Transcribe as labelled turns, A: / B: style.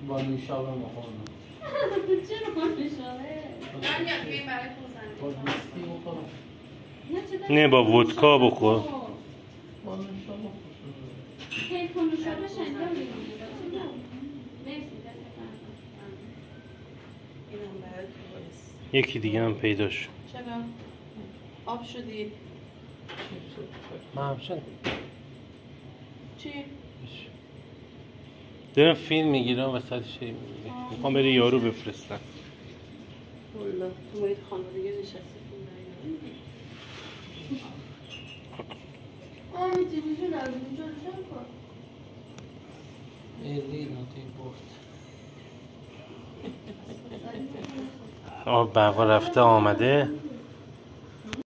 A: با نوشابه مخورم
B: چرا نوشابه؟
A: با ویسکی بخورم
C: نه با ودکا بخور.
A: با نوشابه
B: حیف کن نوشابه شنگاه میگم
C: یکی دیگه هم پیدا شد.
D: چرا؟ آب شدی؟
C: من هم شد.
D: چی؟
C: دارم فیلم میگیرم وسط شی میگیرم. میخوام بری یارو بفرستم.
D: والله تو باید خانوادگی نشستی فیلم
B: نگیرم تلویزیون از اونجا روشن کن
C: آب برقا رفته آمده.